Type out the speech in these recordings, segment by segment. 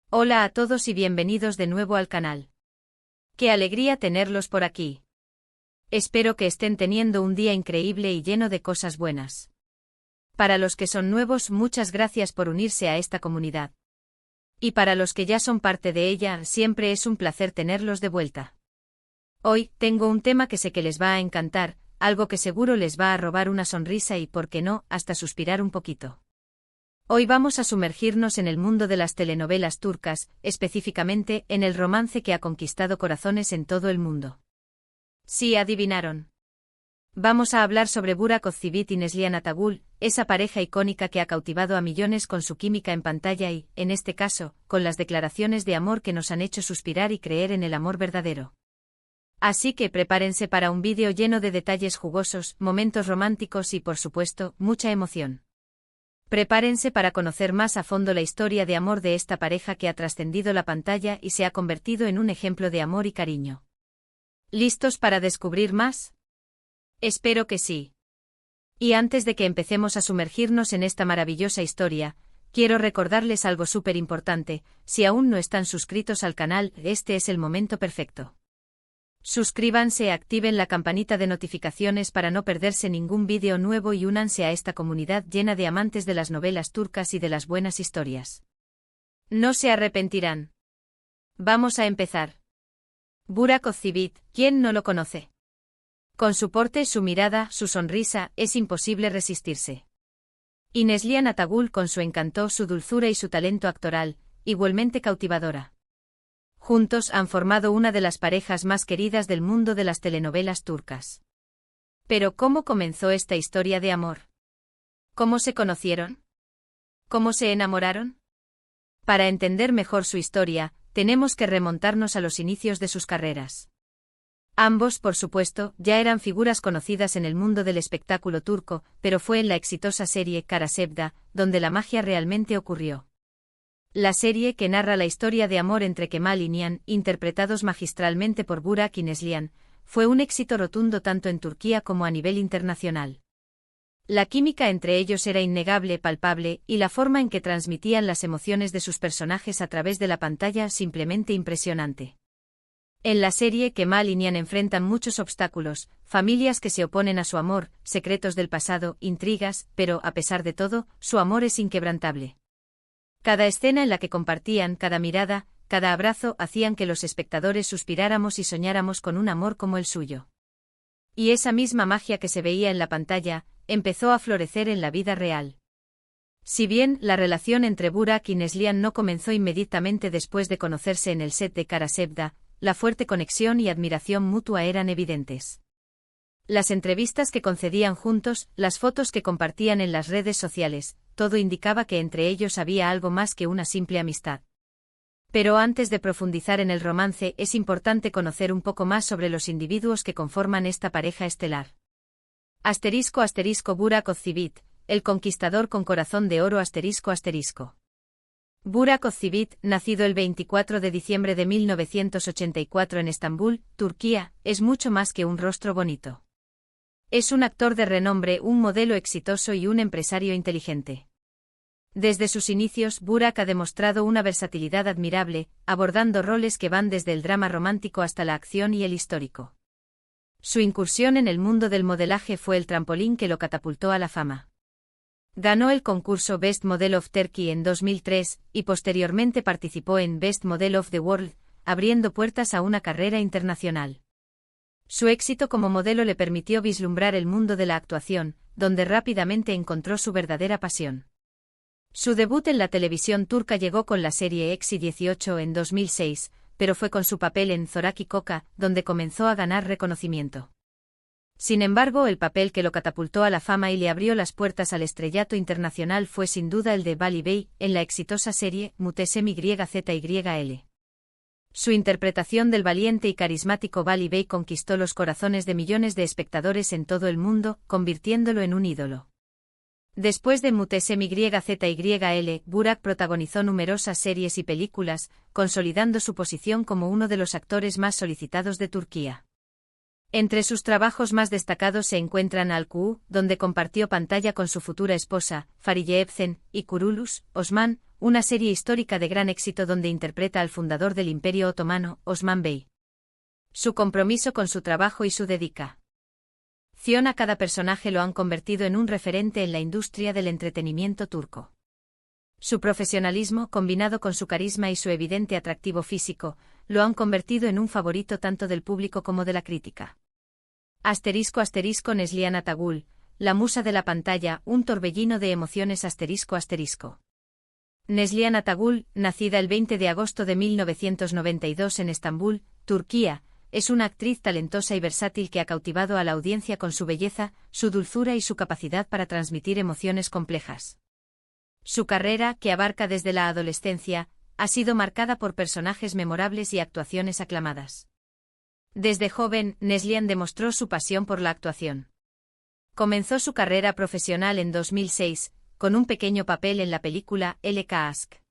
Hola a todos y bienvenidos de nuevo al canal. Qué alegría tenerlos por aquí. Espero que estén teniendo un día increíble y lleno de cosas buenas. Para los que son nuevos, muchas gracias por unirse a esta comunidad. Y para los que ya son parte de ella, siempre es un placer tenerlos de vuelta. Hoy, tengo un tema que sé que les va a encantar, algo que seguro les va a robar una sonrisa y, por qué no, hasta suspirar un poquito. Hoy vamos a sumergirnos en el mundo de las telenovelas turcas, específicamente en el romance que ha conquistado corazones en todo el mundo. Sí, adivinaron. Vamos a hablar sobre Burak Özçivit y Neslihan Atagul, esa pareja icónica que ha cautivado a millones con su química en pantalla y, en este caso, con las declaraciones de amor que nos han hecho suspirar y creer en el amor verdadero. Así que prepárense para un vídeo lleno de detalles jugosos, momentos románticos y, por supuesto, mucha emoción. Prepárense para conocer más a fondo la historia de amor de esta pareja que ha trascendido la pantalla y se ha convertido en un ejemplo de amor y cariño. ¿Listos para descubrir más? Espero que sí. Y antes de que empecemos a sumergirnos en esta maravillosa historia, quiero recordarles algo súper importante: si aún no están suscritos al canal, este es el momento perfecto. Suscríbanse y activen la campanita de notificaciones para no perderse ningún vídeo nuevo y únanse a esta comunidad llena de amantes de las novelas turcas y de las buenas historias. No se arrepentirán. Vamos a empezar. Burak Özçivit, ¿quién no lo conoce? Con su porte, su mirada, su sonrisa, es imposible resistirse. Y Neslihan Atagul con su encanto, su dulzura y su talento actoral, igualmente cautivadora. Juntos han formado una de las parejas más queridas del mundo de las telenovelas turcas. Pero ¿cómo comenzó esta historia de amor? ¿Cómo se conocieron? ¿Cómo se enamoraron? Para entender mejor su historia, tenemos que remontarnos a los inicios de sus carreras. Ambos, por supuesto, ya eran figuras conocidas en el mundo del espectáculo turco, pero fue en la exitosa serie Kara Sevda, donde la magia realmente ocurrió. La serie que narra la historia de amor entre Kemal y Nihan, interpretados magistralmente por Burak y Neslihan, fue un éxito rotundo tanto en Turquía como a nivel internacional. La química entre ellos era innegable, palpable, y la forma en que transmitían las emociones de sus personajes a través de la pantalla simplemente impresionante. En la serie, Kemal y Nihan enfrentan muchos obstáculos, familias que se oponen a su amor, secretos del pasado, intrigas, pero, a pesar de todo, su amor es inquebrantable. Cada escena en la que compartían, cada mirada, cada abrazo hacían que los espectadores suspiráramos y soñáramos con un amor como el suyo. Y esa misma magia que se veía en la pantalla, empezó a florecer en la vida real. Si bien la relación entre Burak y Neslihan no comenzó inmediatamente después de conocerse en el set de Kara Sevda, la fuerte conexión y admiración mutua eran evidentes. Las entrevistas que concedían juntos, las fotos que compartían en las redes sociales, todo indicaba que entre ellos había algo más que una simple amistad. Pero antes de profundizar en el romance, es importante conocer un poco más sobre los individuos que conforman esta pareja estelar. *** Burak Özçivit, el conquistador con corazón de oro ***. Burak Özçivit, nacido el 24 de diciembre de 1984 en Estambul, Turquía, es mucho más que un rostro bonito. Es un actor de renombre, un modelo exitoso y un empresario inteligente. Desde sus inicios, Burak ha demostrado una versatilidad admirable, abordando roles que van desde el drama romántico hasta la acción y el histórico. Su incursión en el mundo del modelaje fue el trampolín que lo catapultó a la fama. Ganó el concurso Best Model of Turkey en 2003, y posteriormente participó en Best Model of the World, abriendo puertas a una carrera internacional. Su éxito como modelo le permitió vislumbrar el mundo de la actuación, donde rápidamente encontró su verdadera pasión. Su debut en la televisión turca llegó con la serie Eksi 18 en 2006, pero fue con su papel en Zoraki Koca, donde comenzó a ganar reconocimiento. Sin embargo, el papel que lo catapultó a la fama y le abrió las puertas al estrellato internacional fue sin duda el de Bali Bey, en la exitosa serie Muhteşem YZYL. Su interpretación del valiente y carismático Bali Bey conquistó los corazones de millones de espectadores en todo el mundo, convirtiéndolo en un ídolo. Después de Muhteşem YZYL, Burak protagonizó numerosas series y películas, consolidando su posición como uno de los actores más solicitados de Turquía. Entre sus trabajos más destacados se encuentran Al-Ku, donde compartió pantalla con su futura esposa, Fariye Evcen, y Kurulus, Osman, una serie histórica de gran éxito donde interpreta al fundador del Imperio Otomano, Osman Bey. Su compromiso con su trabajo y su dedicación a cada personaje lo han convertido en un referente en la industria del entretenimiento turco. Su profesionalismo, combinado con su carisma y su evidente atractivo físico, lo han convertido en un favorito tanto del público como de la crítica. *** Neslihan Atagul, la musa de la pantalla, un torbellino de emociones ***. Neslihan Atagul, nacida el 20 de agosto de 1992 en Estambul, Turquía, es una actriz talentosa y versátil que ha cautivado a la audiencia con su belleza, su dulzura y su capacidad para transmitir emociones complejas. Su carrera, que abarca desde la adolescencia, ha sido marcada por personajes memorables y actuaciones aclamadas. Desde joven, Neslihan demostró su pasión por la actuación. Comenzó su carrera profesional en 2006, con un pequeño papel en la película L.K. Aşk.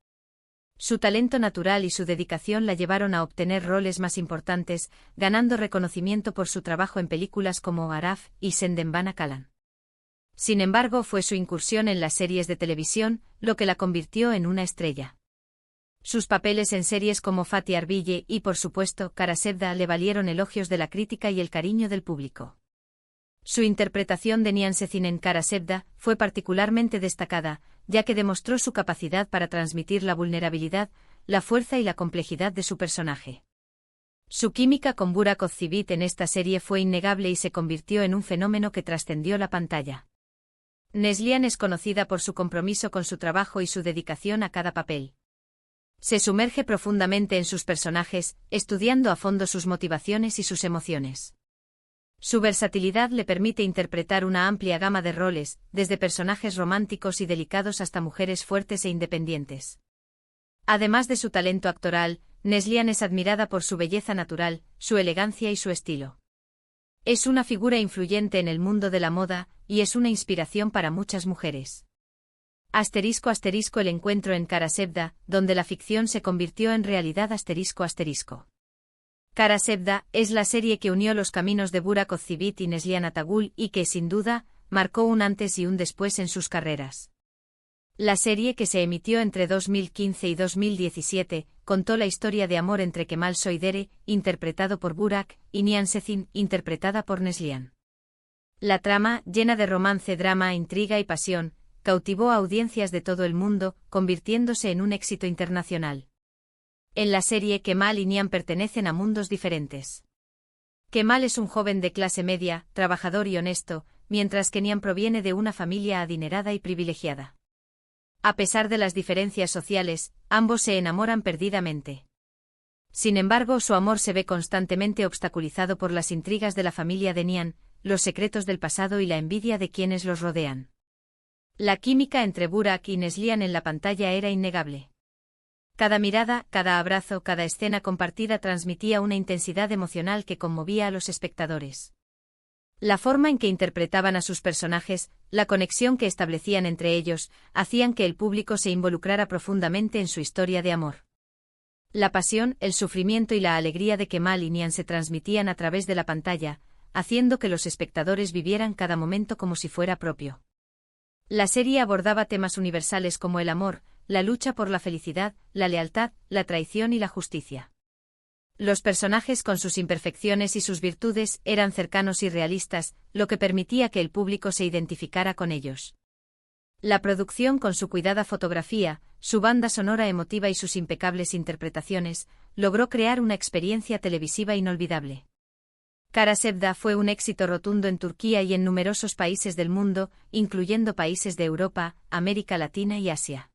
Su talento natural y su dedicación la llevaron a obtener roles más importantes, ganando reconocimiento por su trabajo en películas como Araf y Senden Bana Kalan. Sin embargo, fue su incursión en las series de televisión lo que la convirtió en una estrella. Sus papeles en series como Fatih Arville y, por supuesto, Karasevda le valieron elogios de la crítica y el cariño del público. Su interpretación de Nihan Sezin en Karasevda fue particularmente destacada, ya que demostró su capacidad para transmitir la vulnerabilidad, la fuerza y la complejidad de su personaje. Su química con Burak Özçivit en esta serie fue innegable y se convirtió en un fenómeno que trascendió la pantalla. Neslihan es conocida por su compromiso con su trabajo y su dedicación a cada papel. Se sumerge profundamente en sus personajes, estudiando a fondo sus motivaciones y sus emociones. Su versatilidad le permite interpretar una amplia gama de roles, desde personajes románticos y delicados hasta mujeres fuertes e independientes. Además de su talento actoral, Neslihan es admirada por su belleza natural, su elegancia y su estilo. Es una figura influyente en el mundo de la moda, y es una inspiración para muchas mujeres. *** El encuentro en Karasevda, donde la ficción se convirtió en realidad ***. Karasevda es la serie que unió los caminos de Burak Özçivit y Neslihan Atagul y que, sin duda, marcó un antes y un después en sus carreras. La serie, que se emitió entre 2015 y 2017, contó la historia de amor entre Kemal Soydere, interpretado por Burak, y Nihan Sezin, interpretada por Neslihan. La trama, llena de romance, drama, intriga y pasión, cautivó a audiencias de todo el mundo, convirtiéndose en un éxito internacional. En la serie, Kemal y Nihan pertenecen a mundos diferentes. Kemal es un joven de clase media, trabajador y honesto, mientras que Nihan proviene de una familia adinerada y privilegiada. A pesar de las diferencias sociales, ambos se enamoran perdidamente. Sin embargo, su amor se ve constantemente obstaculizado por las intrigas de la familia de Nihan, los secretos del pasado y la envidia de quienes los rodean. La química entre Burak y Neslihan en la pantalla era innegable. Cada mirada, cada abrazo, cada escena compartida transmitía una intensidad emocional que conmovía a los espectadores. La forma en que interpretaban a sus personajes, la conexión que establecían entre ellos, hacían que el público se involucrara profundamente en su historia de amor. La pasión, el sufrimiento y la alegría de Kemal y Nihan se transmitían a través de la pantalla, haciendo que los espectadores vivieran cada momento como si fuera propio. La serie abordaba temas universales como el amor, la lucha por la felicidad, la lealtad, la traición y la justicia. Los personajes, con sus imperfecciones y sus virtudes, eran cercanos y realistas, lo que permitía que el público se identificara con ellos. La producción, con su cuidada fotografía, su banda sonora emotiva y sus impecables interpretaciones, logró crear una experiencia televisiva inolvidable. Karasevda fue un éxito rotundo en Turquía y en numerosos países del mundo, incluyendo países de Europa, América Latina y Asia.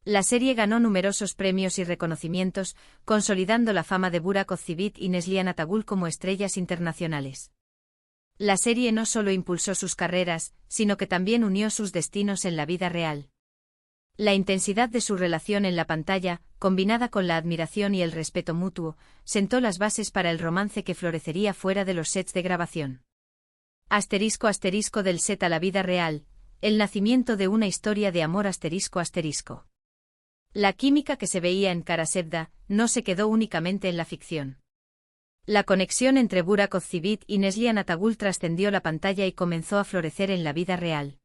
La serie ganó numerosos premios y reconocimientos, consolidando la fama de Burak Özçivit y Neslihan Atagul como estrellas internacionales. La serie no solo impulsó sus carreras, sino que también unió sus destinos en la vida real. La intensidad de su relación en la pantalla, combinada con la admiración y el respeto mutuo, sentó las bases para el romance que florecería fuera de los sets de grabación. *** Del set a la vida real, el nacimiento de una historia de amor ***. La química que se veía en Karasevda no se quedó únicamente en la ficción. La conexión entre Burak Ozcivit y Neslihan Atagul trascendió la pantalla y comenzó a florecer en la vida real.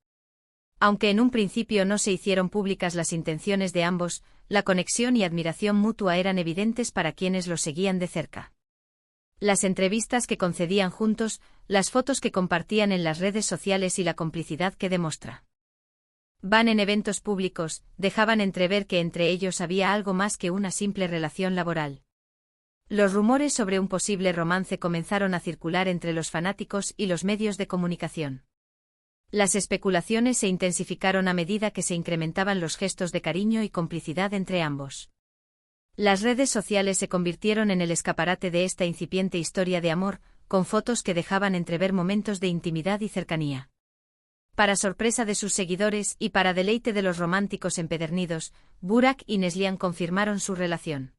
Aunque en un principio no se hicieron públicas las intenciones de ambos, la conexión y admiración mutua eran evidentes para quienes los seguían de cerca. Las entrevistas que concedían juntos, las fotos que compartían en las redes sociales y la complicidad que demuestra. Van en eventos públicos, dejaban entrever que entre ellos había algo más que una simple relación laboral. Los rumores sobre un posible romance comenzaron a circular entre los fanáticos y los medios de comunicación. Las especulaciones se intensificaron a medida que se incrementaban los gestos de cariño y complicidad entre ambos. Las redes sociales se convirtieron en el escaparate de esta incipiente historia de amor, con fotos que dejaban entrever momentos de intimidad y cercanía. Para sorpresa de sus seguidores y para deleite de los románticos empedernidos, Burak y Neslihan confirmaron su relación.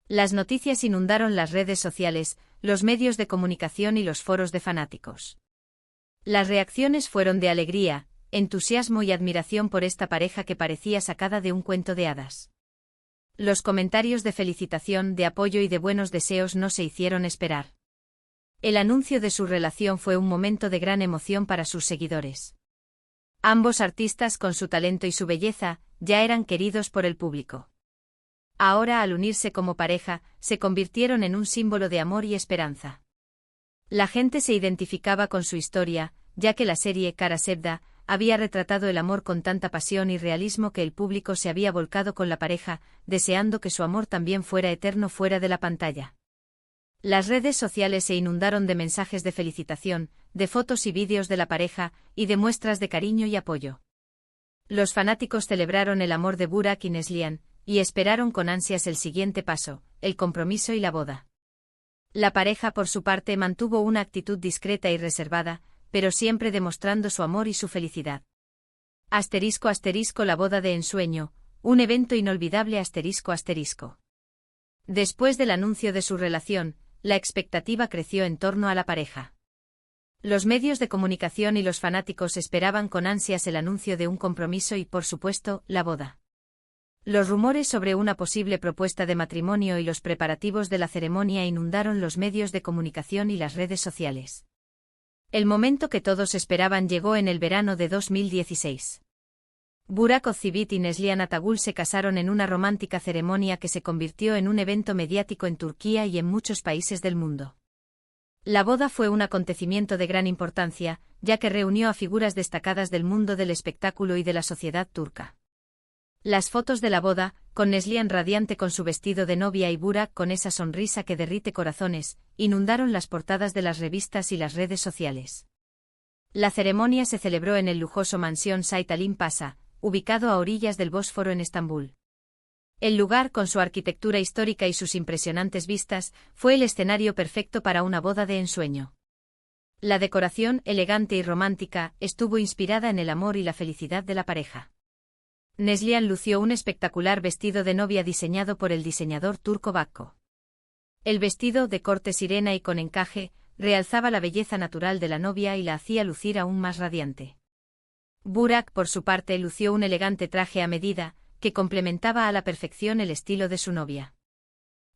Las noticias inundaron las redes sociales, los medios de comunicación y los foros de fanáticos. Las reacciones fueron de alegría, entusiasmo y admiración por esta pareja que parecía sacada de un cuento de hadas. Los comentarios de felicitación, de apoyo y de buenos deseos no se hicieron esperar. El anuncio de su relación fue un momento de gran emoción para sus seguidores. Ambos artistas, con su talento y su belleza, ya eran queridos por el público. Ahora, al unirse como pareja, se convirtieron en un símbolo de amor y esperanza. La gente se identificaba con su historia, ya que la serie Kara Sevda había retratado el amor con tanta pasión y realismo que el público se había volcado con la pareja, deseando que su amor también fuera eterno fuera de la pantalla. Las redes sociales se inundaron de mensajes de felicitación, de fotos y vídeos de la pareja, y de muestras de cariño y apoyo. Los fanáticos celebraron el amor de Burak y Neslihan, y esperaron con ansias el siguiente paso, el compromiso y la boda. La pareja por su parte mantuvo una actitud discreta y reservada, pero siempre demostrando su amor y su felicidad. *** La boda de ensueño, un evento inolvidable ***. Después del anuncio de su relación, la expectativa creció en torno a la pareja. Los medios de comunicación y los fanáticos esperaban con ansias el anuncio de un compromiso y, por supuesto, la boda. Los rumores sobre una posible propuesta de matrimonio y los preparativos de la ceremonia inundaron los medios de comunicación y las redes sociales. El momento que todos esperaban llegó en el verano de 2016. Burak Ozcivit y Neslihan Atagul se casaron en una romántica ceremonia que se convirtió en un evento mediático en Turquía y en muchos países del mundo. La boda fue un acontecimiento de gran importancia, ya que reunió a figuras destacadas del mundo del espectáculo y de la sociedad turca. Las fotos de la boda, con Neslihan radiante con su vestido de novia y Burak con esa sonrisa que derrite corazones, inundaron las portadas de las revistas y las redes sociales. La ceremonia se celebró en el lujoso mansión Sait Halim Paşa, ubicado a orillas del Bósforo en Estambul. El lugar, con su arquitectura histórica y sus impresionantes vistas, fue el escenario perfecto para una boda de ensueño. La decoración, elegante y romántica, estuvo inspirada en el amor y la felicidad de la pareja. Neslihan lució un espectacular vestido de novia diseñado por el diseñador turco Bakko. El vestido, de corte sirena y con encaje, realzaba la belleza natural de la novia y la hacía lucir aún más radiante. Burak, por su parte, lució un elegante traje a medida, que complementaba a la perfección el estilo de su novia.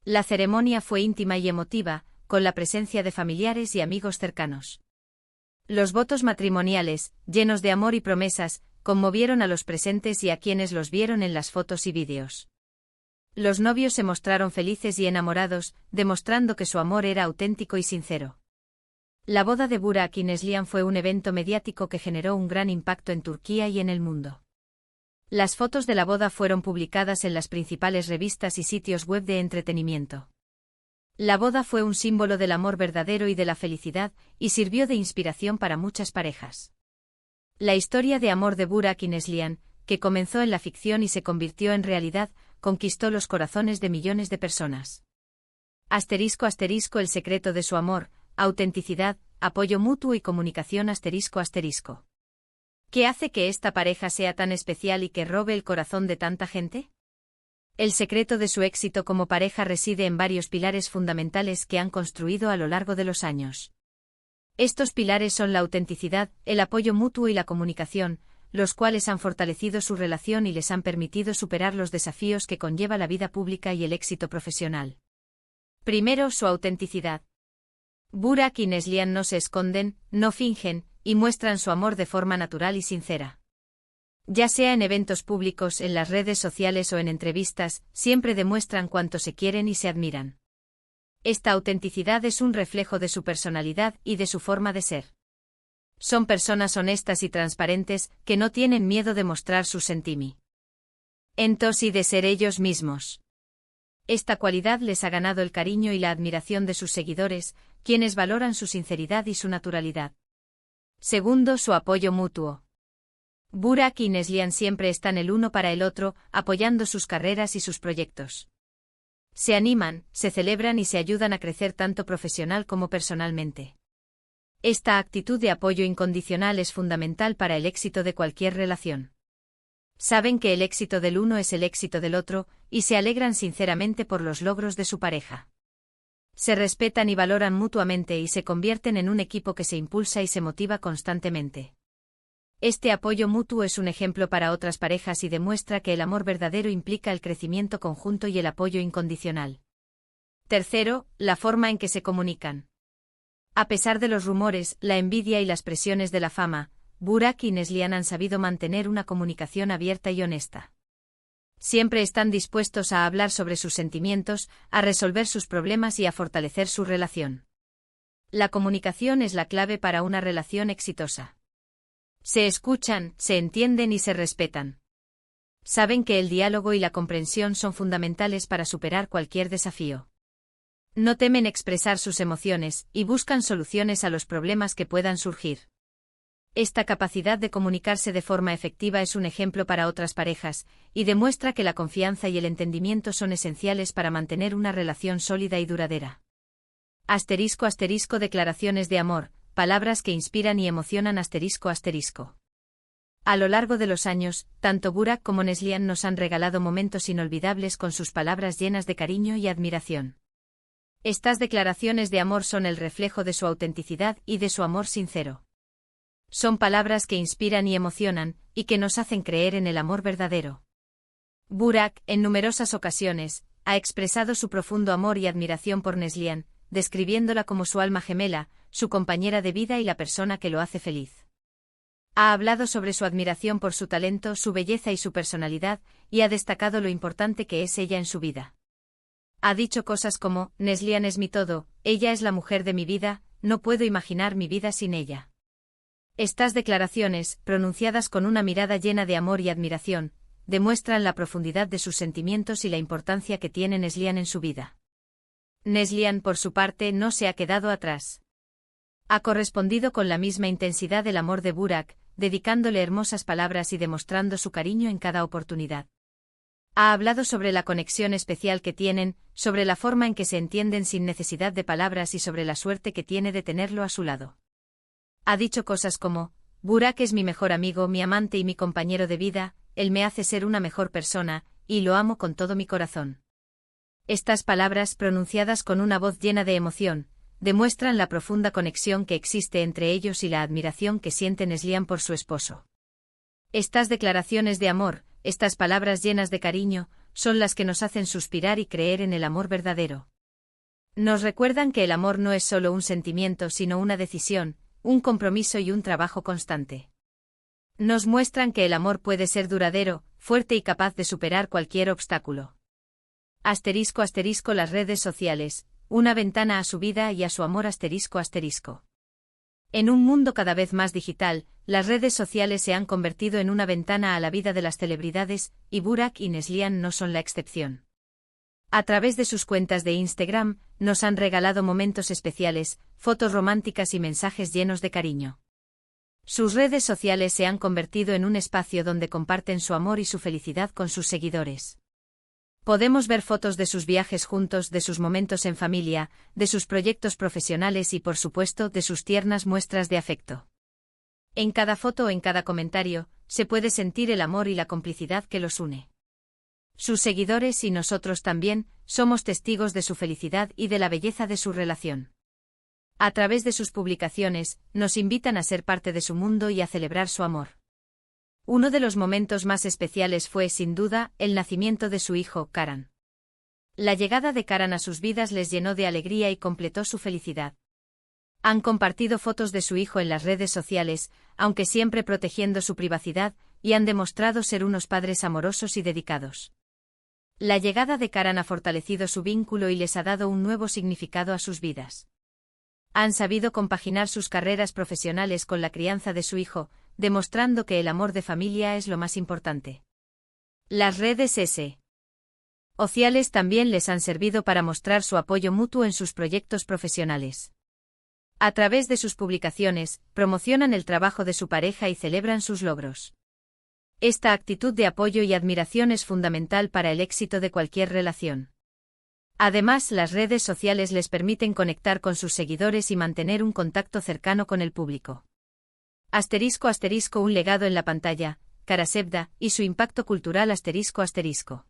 La ceremonia fue íntima y emotiva, con la presencia de familiares y amigos cercanos. Los votos matrimoniales, llenos de amor y promesas, conmovieron a los presentes y a quienes los vieron en las fotos y vídeos. Los novios se mostraron felices y enamorados, demostrando que su amor era auténtico y sincero. La boda de Burak y Neslihan fue un evento mediático que generó un gran impacto en Turquía y en el mundo. Las fotos de la boda fueron publicadas en las principales revistas y sitios web de entretenimiento. La boda fue un símbolo del amor verdadero y de la felicidad, y sirvió de inspiración para muchas parejas. La historia de amor de Burak y Neslihan, que comenzó en la ficción y se convirtió en realidad, conquistó los corazones de millones de personas. ***, el secreto de su amor, autenticidad, apoyo mutuo y comunicación ***. ¿Qué hace que esta pareja sea tan especial y que robe el corazón de tanta gente? El secreto de su éxito como pareja reside en varios pilares fundamentales que han construido a lo largo de los años. Estos pilares son la autenticidad, el apoyo mutuo y la comunicación, los cuales han fortalecido su relación y les han permitido superar los desafíos que conlleva la vida pública y el éxito profesional. Primero, su autenticidad. Burak y Neslihan no se esconden, no fingen, y muestran su amor de forma natural y sincera. Ya sea en eventos públicos, en las redes sociales o en entrevistas, siempre demuestran cuánto se quieren y se admiran. Esta autenticidad es un reflejo de su personalidad y de su forma de ser. Son personas honestas y transparentes, que no tienen miedo de mostrar sus sentimientos y de ser ellos mismos. Esta cualidad les ha ganado el cariño y la admiración de sus seguidores, quienes valoran su sinceridad y su naturalidad. Segundo, su apoyo mutuo. Burak y Neslihan siempre están el uno para el otro, apoyando sus carreras y sus proyectos. Se animan, se celebran y se ayudan a crecer tanto profesional como personalmente. Esta actitud de apoyo incondicional es fundamental para el éxito de cualquier relación. Saben que el éxito del uno es el éxito del otro, y se alegran sinceramente por los logros de su pareja. Se respetan y valoran mutuamente y se convierten en un equipo que se impulsa y se motiva constantemente. Este apoyo mutuo es un ejemplo para otras parejas y demuestra que el amor verdadero implica el crecimiento conjunto y el apoyo incondicional. Tercero, la forma en que se comunican. A pesar de los rumores, la envidia y las presiones de la fama, Burak y Neslihan han sabido mantener una comunicación abierta y honesta. Siempre están dispuestos a hablar sobre sus sentimientos, a resolver sus problemas y a fortalecer su relación. La comunicación es la clave para una relación exitosa. Se escuchan, se entienden y se respetan. Saben que el diálogo y la comprensión son fundamentales para superar cualquier desafío. No temen expresar sus emociones y buscan soluciones a los problemas que puedan surgir. Esta capacidad de comunicarse de forma efectiva es un ejemplo para otras parejas, y demuestra que la confianza y el entendimiento son esenciales para mantener una relación sólida y duradera. *** Declaraciones de amor, palabras que inspiran y emocionan ***. A lo largo de los años, tanto Burak como Neslihan nos han regalado momentos inolvidables con sus palabras llenas de cariño y admiración. Estas declaraciones de amor son el reflejo de su autenticidad y de su amor sincero. Son palabras que inspiran y emocionan, y que nos hacen creer en el amor verdadero. Burak, en numerosas ocasiones, ha expresado su profundo amor y admiración por Neslihan, describiéndola como su alma gemela, su compañera de vida y la persona que lo hace feliz. Ha hablado sobre su admiración por su talento, su belleza y su personalidad, y ha destacado lo importante que es ella en su vida. Ha dicho cosas como: Neslihan es mi todo, ella es la mujer de mi vida, no puedo imaginar mi vida sin ella. Estas declaraciones, pronunciadas con una mirada llena de amor y admiración, demuestran la profundidad de sus sentimientos y la importancia que tiene Neslihan en su vida. Neslihan, por su parte, no se ha quedado atrás. Ha correspondido con la misma intensidad el amor de Burak, dedicándole hermosas palabras y demostrando su cariño en cada oportunidad. Ha hablado sobre la conexión especial que tienen, sobre la forma en que se entienden sin necesidad de palabras y sobre la suerte que tiene de tenerlo a su lado. Ha dicho cosas como: Burak es mi mejor amigo, mi amante y mi compañero de vida, él me hace ser una mejor persona, y lo amo con todo mi corazón. Estas palabras, pronunciadas con una voz llena de emoción, demuestran la profunda conexión que existe entre ellos y la admiración que siente Neslihan por su esposo. Estas declaraciones de amor, estas palabras llenas de cariño, son las que nos hacen suspirar y creer en el amor verdadero. Nos recuerdan que el amor no es solo un sentimiento sino una decisión, un compromiso y un trabajo constante. Nos muestran que el amor puede ser duradero, fuerte y capaz de superar cualquier obstáculo. ***, las redes sociales, una ventana a su vida y a su amor ***. En un mundo cada vez más digital, las redes sociales se han convertido en una ventana a la vida de las celebridades, y Burak y Neslihan no son la excepción. A través de sus cuentas de Instagram, nos han regalado momentos especiales, fotos románticas y mensajes llenos de cariño. Sus redes sociales se han convertido en un espacio donde comparten su amor y su felicidad con sus seguidores. Podemos ver fotos de sus viajes juntos, de sus momentos en familia, de sus proyectos profesionales y, por supuesto, de sus tiernas muestras de afecto. En cada foto o en cada comentario, se puede sentir el amor y la complicidad que los une. Sus seguidores y nosotros también, somos testigos de su felicidad y de la belleza de su relación. A través de sus publicaciones, nos invitan a ser parte de su mundo y a celebrar su amor. Uno de los momentos más especiales fue, sin duda, el nacimiento de su hijo, Karan. La llegada de Karan a sus vidas les llenó de alegría y completó su felicidad. Han compartido fotos de su hijo en las redes sociales, aunque siempre protegiendo su privacidad, y han demostrado ser unos padres amorosos y dedicados. La llegada de Karan ha fortalecido su vínculo y les ha dado un nuevo significado a sus vidas. Han sabido compaginar sus carreras profesionales con la crianza de su hijo, demostrando que el amor de familia es lo más importante. Las redes sociales también les han servido para mostrar su apoyo mutuo en sus proyectos profesionales. A través de sus publicaciones, promocionan el trabajo de su pareja y celebran sus logros. Esta actitud de apoyo y admiración es fundamental para el éxito de cualquier relación. Además, las redes sociales les permiten conectar con sus seguidores y mantener un contacto cercano con el público. ***, un legado en la pantalla, Karasebda, y su impacto cultural ***.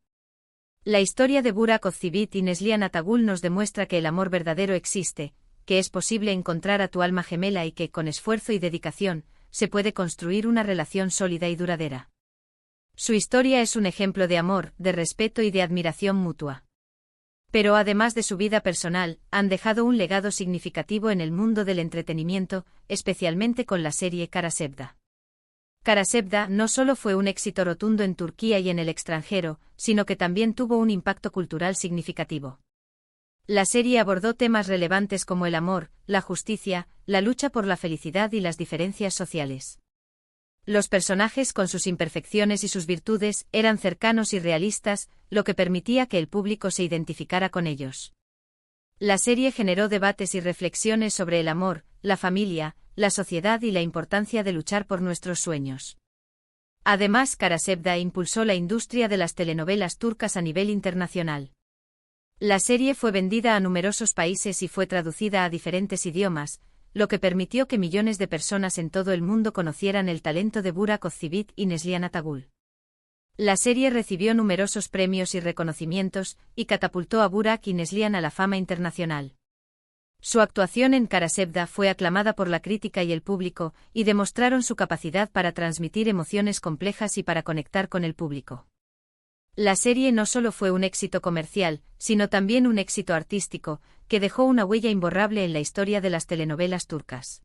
La historia de Burak Özçivit y Neslihan Atagul nos demuestra que el amor verdadero existe, que es posible encontrar a tu alma gemela y que, con esfuerzo y dedicación, se puede construir una relación sólida y duradera. Su historia es un ejemplo de amor, de respeto y de admiración mutua. Pero además de su vida personal, han dejado un legado significativo en el mundo del entretenimiento, especialmente con la serie Karasebda. Karasebda no solo fue un éxito rotundo en Turquía y en el extranjero, sino que también tuvo un impacto cultural significativo. La serie abordó temas relevantes como el amor, la justicia, la lucha por la felicidad y las diferencias sociales. Los personajes, con sus imperfecciones y sus virtudes, eran cercanos y realistas, lo que permitía que el público se identificara con ellos. La serie generó debates y reflexiones sobre el amor, la familia, la sociedad y la importancia de luchar por nuestros sueños. Además, Karasebda impulsó la industria de las telenovelas turcas a nivel internacional. La serie fue vendida a numerosos países y fue traducida a diferentes idiomas, lo que permitió que millones de personas en todo el mundo conocieran el talento de Burak Özçivit y Neslihan Atagul. La serie recibió numerosos premios y reconocimientos, y catapultó a Burak y Neslihan a la fama internacional. Su actuación en Karasebda fue aclamada por la crítica y el público, y demostraron su capacidad para transmitir emociones complejas y para conectar con el público. La serie no solo fue un éxito comercial, sino también un éxito artístico, que dejó una huella imborrable en la historia de las telenovelas turcas.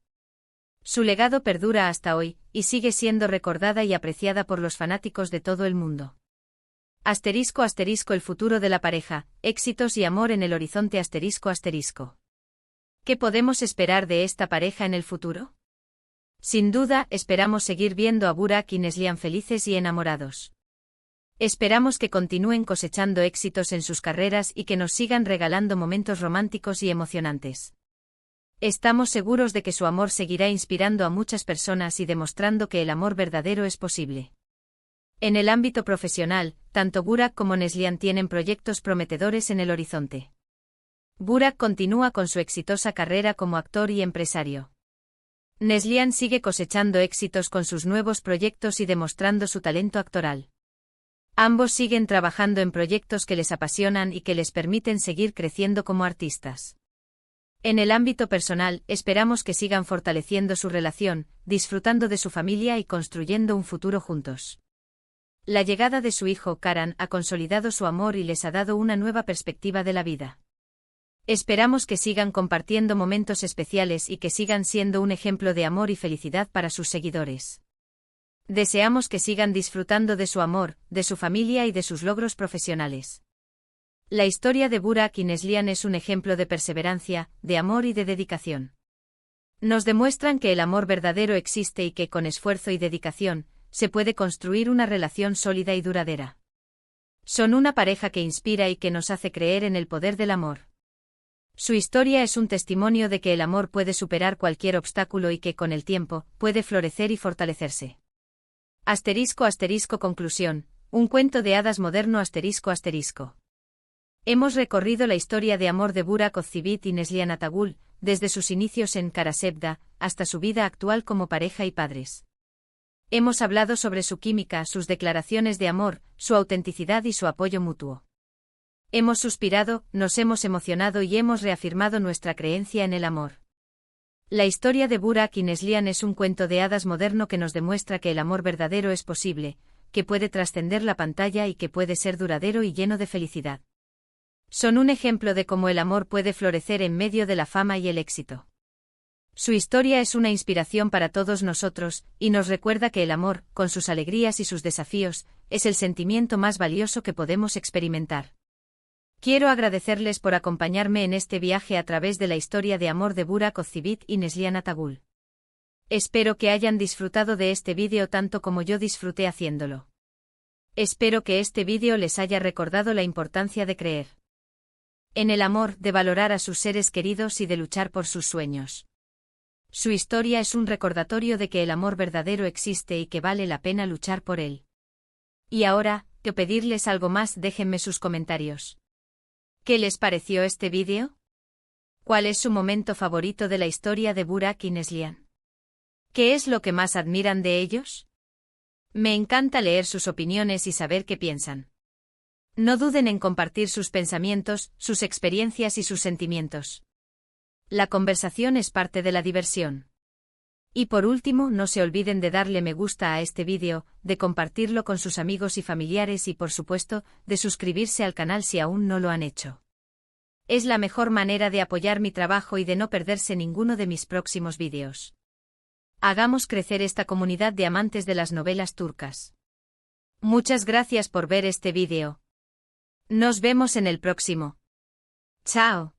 Su legado perdura hasta hoy, y sigue siendo recordada y apreciada por los fanáticos de todo el mundo. ***, el futuro de la pareja, éxitos y amor en el horizonte ***. ¿Qué podemos esperar de esta pareja en el futuro? Sin duda, esperamos seguir viendo a Burak y Neslihan felices y enamorados. Esperamos que continúen cosechando éxitos en sus carreras y que nos sigan regalando momentos románticos y emocionantes. Estamos seguros de que su amor seguirá inspirando a muchas personas y demostrando que el amor verdadero es posible. En el ámbito profesional, tanto Burak como Neslihan tienen proyectos prometedores en el horizonte. Burak continúa con su exitosa carrera como actor y empresario. Neslihan sigue cosechando éxitos con sus nuevos proyectos y demostrando su talento actoral. Ambos siguen trabajando en proyectos que les apasionan y que les permiten seguir creciendo como artistas. En el ámbito personal, esperamos que sigan fortaleciendo su relación, disfrutando de su familia y construyendo un futuro juntos. La llegada de su hijo Karan ha consolidado su amor y les ha dado una nueva perspectiva de la vida. Esperamos que sigan compartiendo momentos especiales y que sigan siendo un ejemplo de amor y felicidad para sus seguidores. Deseamos que sigan disfrutando de su amor, de su familia y de sus logros profesionales. La historia de Burak y Neslihan es un ejemplo de perseverancia, de amor y de dedicación. Nos demuestran que el amor verdadero existe y que con esfuerzo y dedicación, se puede construir una relación sólida y duradera. Son una pareja que inspira y que nos hace creer en el poder del amor. Su historia es un testimonio de que el amor puede superar cualquier obstáculo y que con el tiempo, puede florecer y fortalecerse. Conclusión, un cuento de hadas moderno ***. Hemos recorrido la historia de amor de Burak Özçivit y Neslihan Atagul, desde sus inicios en Karasebda, hasta su vida actual como pareja y padres. Hemos hablado sobre su química, sus declaraciones de amor, su autenticidad y su apoyo mutuo. Hemos suspirado, nos hemos emocionado y hemos reafirmado nuestra creencia en el amor. La historia de Burak y Neslihan es un cuento de hadas moderno que nos demuestra que el amor verdadero es posible, que puede trascender la pantalla y que puede ser duradero y lleno de felicidad. Son un ejemplo de cómo el amor puede florecer en medio de la fama y el éxito. Su historia es una inspiración para todos nosotros, y nos recuerda que el amor, con sus alegrías y sus desafíos, es el sentimiento más valioso que podemos experimentar. Quiero agradecerles por acompañarme en este viaje a través de la historia de amor de Burak Ozcerbay y Neslihan Atagul. Espero que hayan disfrutado de este vídeo tanto como yo disfruté haciéndolo. Espero que este vídeo les haya recordado la importancia de creer en el amor, de valorar a sus seres queridos y de luchar por sus sueños. Su historia es un recordatorio de que el amor verdadero existe y que vale la pena luchar por él. Y ahora, que pedirles algo más, déjenme sus comentarios. ¿Qué les pareció este vídeo? ¿Cuál es su momento favorito de la historia de Burak y Neslihan? ¿Qué es lo que más admiran de ellos? Me encanta leer sus opiniones y saber qué piensan. No duden en compartir sus pensamientos, sus experiencias y sus sentimientos. La conversación es parte de la diversión. Y por último, no se olviden de darle me gusta a este vídeo, de compartirlo con sus amigos y familiares y por supuesto, de suscribirse al canal si aún no lo han hecho. Es la mejor manera de apoyar mi trabajo y de no perderse ninguno de mis próximos vídeos. Hagamos crecer esta comunidad de amantes de las novelas turcas. Muchas gracias por ver este vídeo. Nos vemos en el próximo. Chao.